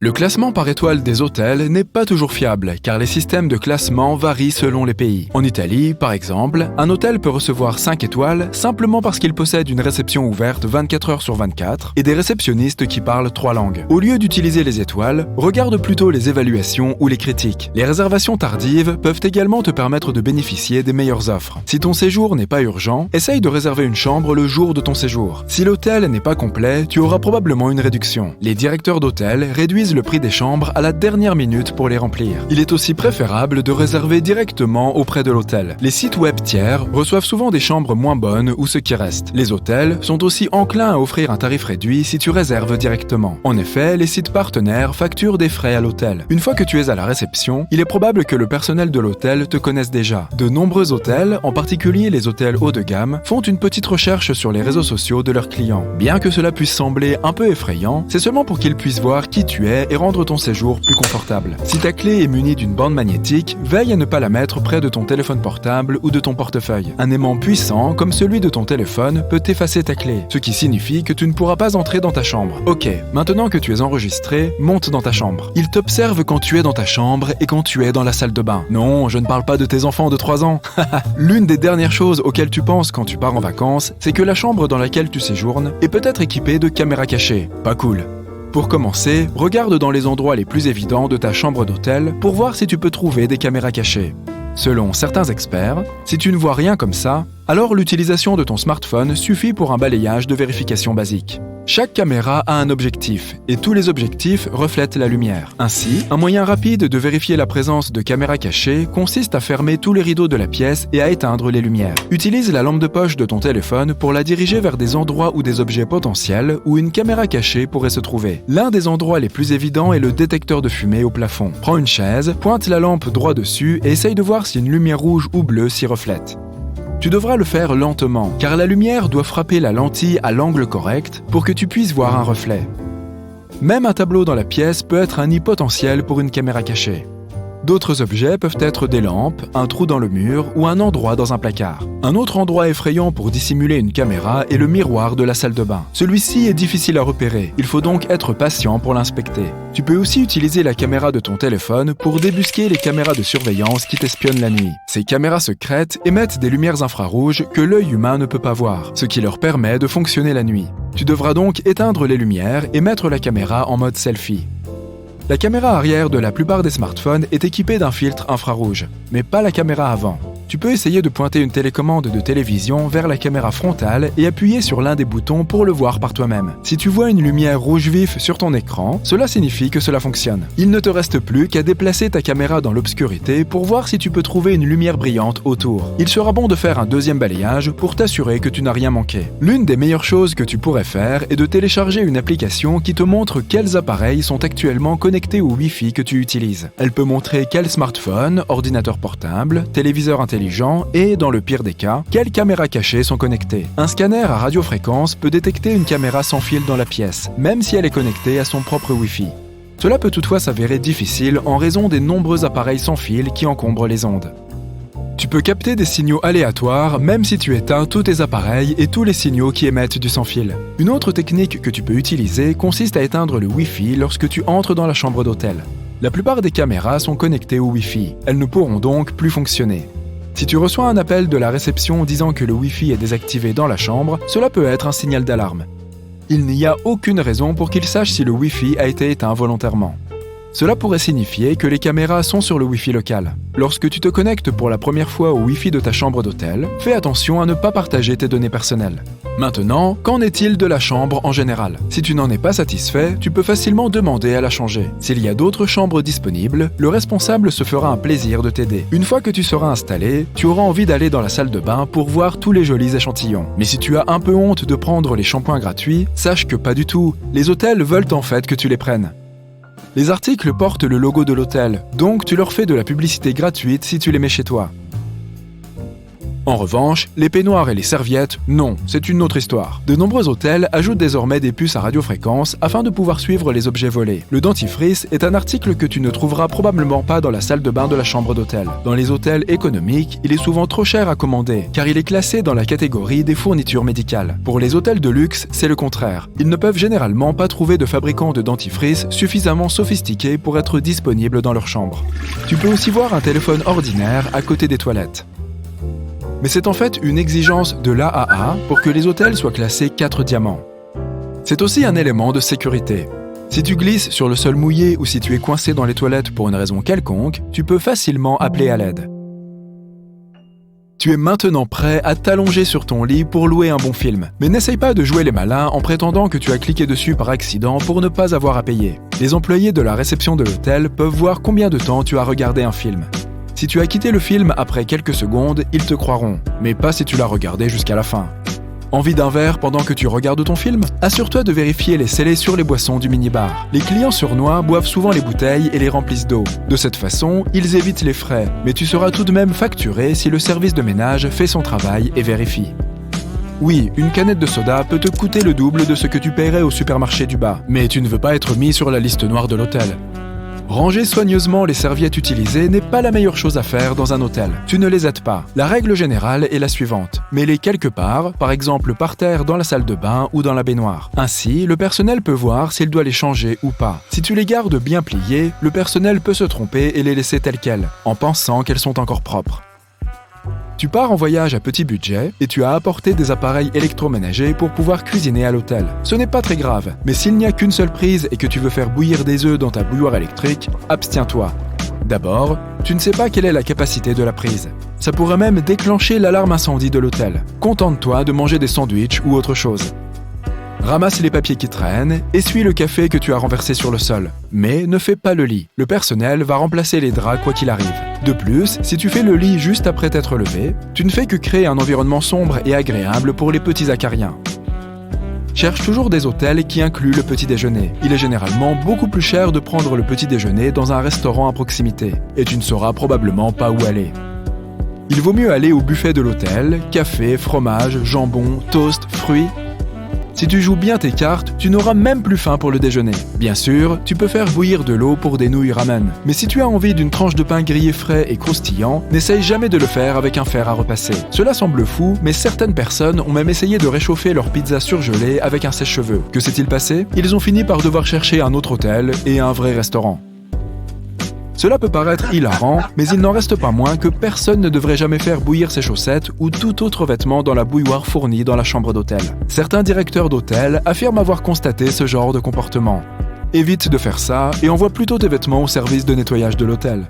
Le classement par étoile des hôtels n'est pas toujours fiable, car les systèmes de classement varient selon les pays. En Italie, par exemple, un hôtel peut recevoir 5 étoiles simplement parce qu'il possède une réception ouverte 24 heures sur 24 et des réceptionnistes qui parlent 3 langues. Au lieu d'utiliser les étoiles, regarde plutôt les évaluations ou les critiques. Les réservations tardives peuvent également te permettre de bénéficier des meilleures offres. Si ton séjour n'est pas urgent, essaye de réserver une chambre le jour de ton séjour. Si l'hôtel n'est pas complet, tu auras probablement une réduction. Les directeurs d'hôtels réduisent le prix des chambres à la dernière minute pour les remplir. Il est aussi préférable de réserver directement auprès de l'hôtel. Les sites web tiers reçoivent souvent des chambres moins bonnes ou ce qui reste. Les hôtels sont aussi enclins à offrir un tarif réduit si tu réserves directement. En effet, les sites partenaires facturent des frais à l'hôtel. Une fois que tu es à la réception, il est probable que le personnel de l'hôtel te connaisse déjà. De nombreux hôtels, en particulier les hôtels haut de gamme, font une petite recherche sur les réseaux sociaux de leurs clients. Bien que cela puisse sembler un peu effrayant, c'est seulement pour qu'ils puissent voir qui tu es et rendre ton séjour plus confortable. Si ta clé est munie d'une bande magnétique, veille à ne pas la mettre près de ton téléphone portable ou de ton portefeuille. Un aimant puissant, comme celui de ton téléphone, peut effacer ta clé, ce qui signifie que tu ne pourras pas entrer dans ta chambre. Ok, maintenant que tu es enregistré, monte dans ta chambre. Il t'observe quand tu es dans ta chambre et quand tu es dans la salle de bain. Non, je ne parle pas de tes enfants de 3 ans. L'une des dernières choses auxquelles tu penses quand tu pars en vacances, c'est que la chambre dans laquelle tu séjournes est peut-être équipée de caméras cachées. Pas cool. Pour commencer, regarde dans les endroits les plus évidents de ta chambre d'hôtel pour voir si tu peux trouver des caméras cachées. Selon certains experts, si tu ne vois rien comme ça, alors l'utilisation de ton smartphone suffit pour un balayage de vérification basique. Chaque caméra a un objectif, et tous les objectifs reflètent la lumière. Ainsi, un moyen rapide de vérifier la présence de caméras cachées consiste à fermer tous les rideaux de la pièce et à éteindre les lumières. Utilise la lampe de poche de ton téléphone pour la diriger vers des endroits ou des objets potentiels où une caméra cachée pourrait se trouver. L'un des endroits les plus évidents est le détecteur de fumée au plafond. Prends une chaise, pointe la lampe droit dessus et essaye de voir si une lumière rouge ou bleue s'y reflète. Tu devras le faire lentement, car la lumière doit frapper la lentille à l'angle correct pour que tu puisses voir un reflet. Même un tableau dans la pièce peut être un nid potentiel pour une caméra cachée. D'autres objets peuvent être des lampes, un trou dans le mur ou un endroit dans un placard. Un autre endroit effrayant pour dissimuler une caméra est le miroir de la salle de bain. Celui-ci est difficile à repérer, il faut donc être patient pour l'inspecter. Tu peux aussi utiliser la caméra de ton téléphone pour débusquer les caméras de surveillance qui t'espionnent la nuit. Ces caméras secrètes émettent des lumières infrarouges que l'œil humain ne peut pas voir, ce qui leur permet de fonctionner la nuit. Tu devras donc éteindre les lumières et mettre la caméra en mode selfie. La caméra arrière de la plupart des smartphones est équipée d'un filtre infrarouge, mais pas la caméra avant. Tu peux essayer de pointer une télécommande de télévision vers la caméra frontale et appuyer sur l'un des boutons pour le voir par toi-même. Si tu vois une lumière rouge vif sur ton écran, cela signifie que cela fonctionne. Il ne te reste plus qu'à déplacer ta caméra dans l'obscurité pour voir si tu peux trouver une lumière brillante autour. Il sera bon de faire un deuxième balayage pour t'assurer que tu n'as rien manqué. L'une des meilleures choses que tu pourrais faire est de télécharger une application qui te montre quels appareils sont actuellement connectés au Wi-Fi que tu utilises. Elle peut montrer quel smartphone, ordinateur portable, téléviseur intelligent et, dans le pire des cas, quelles caméras cachées sont connectées. Un scanner à radiofréquence peut détecter une caméra sans fil dans la pièce, même si elle est connectée à son propre Wi-Fi. Cela peut toutefois s'avérer difficile en raison des nombreux appareils sans fil qui encombrent les ondes. Tu peux capter des signaux aléatoires même si tu éteins tous tes appareils et tous les signaux qui émettent du sans-fil. Une autre technique que tu peux utiliser consiste à éteindre le Wi-Fi lorsque tu entres dans la chambre d'hôtel. La plupart des caméras sont connectées au Wi-Fi. Elles ne pourront donc plus fonctionner. Si tu reçois un appel de la réception disant que le Wi-Fi est désactivé dans la chambre, cela peut être un signal d'alarme. Il n'y a aucune raison pour qu'il sache si le Wi-Fi a été éteint volontairement. Cela pourrait signifier que les caméras sont sur le Wi-Fi local. Lorsque tu te connectes pour la première fois au Wi-Fi de ta chambre d'hôtel, fais attention à ne pas partager tes données personnelles. Maintenant, qu'en est-il de la chambre en général? Si tu n'en es pas satisfait, tu peux facilement demander à la changer. S'il y a d'autres chambres disponibles, le responsable se fera un plaisir de t'aider. Une fois que tu seras installé, tu auras envie d'aller dans la salle de bain pour voir tous les jolis échantillons. Mais si tu as un peu honte de prendre les shampoings gratuits, sache que pas du tout. Les hôtels veulent en fait que tu les prennes. Les articles portent le logo de l'hôtel, donc tu leur fais de la publicité gratuite si tu les mets chez toi. En revanche, les peignoirs et les serviettes, non, c'est une autre histoire. De nombreux hôtels ajoutent désormais des puces à radiofréquence afin de pouvoir suivre les objets volés. Le dentifrice est un article que tu ne trouveras probablement pas dans la salle de bain de la chambre d'hôtel. Dans les hôtels économiques, il est souvent trop cher à commander, car il est classé dans la catégorie des fournitures médicales. Pour les hôtels de luxe, c'est le contraire. Ils ne peuvent généralement pas trouver de fabricants de dentifrice suffisamment sophistiqués pour être disponibles dans leur chambre. Tu peux aussi voir un téléphone ordinaire à côté des toilettes. Mais c'est en fait une exigence de l'AAA pour que les hôtels soient classés 4 diamants. C'est aussi un élément de sécurité. Si tu glisses sur le sol mouillé ou si tu es coincé dans les toilettes pour une raison quelconque, tu peux facilement appeler à l'aide. Tu es maintenant prêt à t'allonger sur ton lit pour louer un bon film. Mais n'essaye pas de jouer les malins en prétendant que tu as cliqué dessus par accident pour ne pas avoir à payer. Les employés de la réception de l'hôtel peuvent voir combien de temps tu as regardé un film. Si tu as quitté le film après quelques secondes, ils te croiront, mais pas si tu l'as regardé jusqu'à la fin. Envie d'un verre pendant que tu regardes ton film? Assure-toi de vérifier les scellés sur les boissons du minibar. Les clients sournois boivent souvent les bouteilles et les remplissent d'eau. De cette façon, ils évitent les frais, mais tu seras tout de même facturé si le service de ménage fait son travail et vérifie. Oui, une canette de soda peut te coûter le double de ce que tu paierais au supermarché du bas, mais tu ne veux pas être mis sur la liste noire de l'hôtel. Ranger soigneusement les serviettes utilisées n'est pas la meilleure chose à faire dans un hôtel. Tu ne les aides pas. La règle générale est la suivante. Mets-les quelque part, par exemple par terre dans la salle de bain ou dans la baignoire. Ainsi, le personnel peut voir s'il doit les changer ou pas. Si tu les gardes bien pliées, le personnel peut se tromper et les laisser telles quelles, en pensant qu'elles sont encore propres. Tu pars en voyage à petit budget et tu as apporté des appareils électroménagers pour pouvoir cuisiner à l'hôtel. Ce n'est pas très grave, mais s'il n'y a qu'une seule prise et que tu veux faire bouillir des œufs dans ta bouilloire électrique, abstiens-toi. D'abord, tu ne sais pas quelle est la capacité de la prise. Ça pourrait même déclencher l'alarme incendie de l'hôtel. Contente-toi de manger des sandwichs ou autre chose. Ramasse les papiers qui traînent, essuie le café que tu as renversé sur le sol. Mais ne fais pas le lit. Le personnel va remplacer les draps quoi qu'il arrive. De plus, si tu fais le lit juste après t'être levé, tu ne fais que créer un environnement sombre et agréable pour les petits acariens. Cherche toujours des hôtels qui incluent le petit déjeuner. Il est généralement beaucoup plus cher de prendre le petit déjeuner dans un restaurant à proximité, et tu ne sauras probablement pas où aller. Il vaut mieux aller au buffet de l'hôtel, café, fromage, jambon, toast, fruits. Si tu joues bien tes cartes, tu n'auras même plus faim pour le déjeuner. Bien sûr, tu peux faire bouillir de l'eau pour des nouilles ramen. Mais si tu as envie d'une tranche de pain grillé frais et croustillant, n'essaye jamais de le faire avec un fer à repasser. Cela semble fou, mais certaines personnes ont même essayé de réchauffer leur pizza surgelée avec un sèche-cheveux. Que s'est-il passé? Ils ont fini par devoir chercher un autre hôtel et un vrai restaurant. Cela peut paraître hilarant, mais il n'en reste pas moins que personne ne devrait jamais faire bouillir ses chaussettes ou tout autre vêtement dans la bouilloire fournie dans la chambre d'hôtel. Certains directeurs d'hôtel affirment avoir constaté ce genre de comportement. Évite de faire ça et envoie plutôt tes vêtements au service de nettoyage de l'hôtel.